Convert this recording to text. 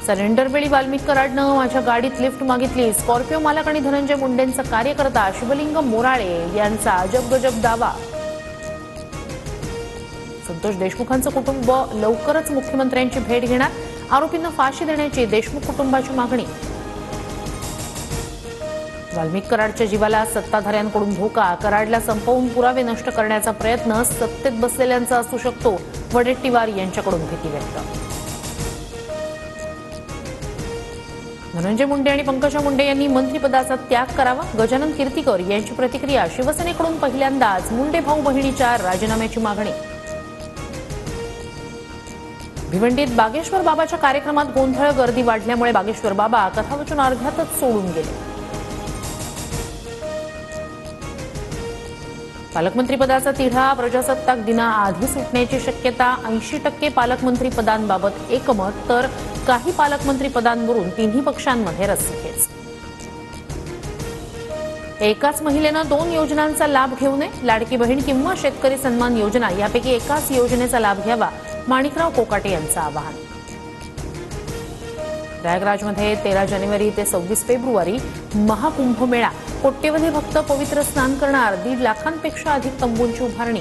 Surrender वेळी वाल्मिक कराडनं माझ्या गाडीत लिफ्ट मागितली। स्कॉर्पिओ मालक आणि धनंजय मुंडेंचा कार्यकर्ता शिवलिंग मोराळे यांचा अजब गजब दावा। संतोष देशमुखांचं कुटुंब लवकरच मुख्यमंत्र्यांची भेट घेणार। आरोपींना फाशी देण्याची देशमुख कुटुंबाची मागणी। वाल्मिक कराडच्या जीवाला सत्ताधाऱ्यांकडून धोका। कराडला संपवून पुरावे नष्ट करण्याचा प्रयत्न सत्तेत बसलेल्यांचा असू शकतो। वडेट्टीवार यांच्याकडून भीती व्यक्त। धनंजय मुंडे आणि पंकजा मुंडे यांनी मंत्रिपदाचा त्याग करावा। गजानन कीर्तीकर यांची प्रतिक्रिया। शिवसेनेकडून पहिल्यांदाच मुंडे भाऊ बहिणीच्या राजीनाम्याची मागणी। भिवंडीत बागेश्वर बाबाच्या कार्यक्रमात गोंधळ। गर्दी वाढल्यामुळे बागेश्वर बाबा कथावचन अर्ध्यातच सोडून गेले। पालकमंत्रीपदाचा तिढा। प्रजासत्ताक दिनाआधी सुटण्याची शक्यता। 80% पालकमंत्रीपदांबाबत एकमत, तर काही पालकमंत्रीपदांवरून तिन्ही पक्षांमध्ये रस्सीखेच। एकाच महिलेनं 2 योजनांचा लाभ घेऊ नये। लाडकी बहीण किंवा शेतकरी सन्मान योजना यापैकी एकाच योजनेचा लाभ घ्यावा। माणिकराव कोकाटे यांचं आवाहन। प्रयागराजमध्ये 13 जानेवारी ते 26 फेब्रुवारी महाकुंभमेळा। कोट्यवधी भक्त पवित्र स्नान करणार। 1.5 लाखांपेक्षा अधिक तंबूंची उभारणी।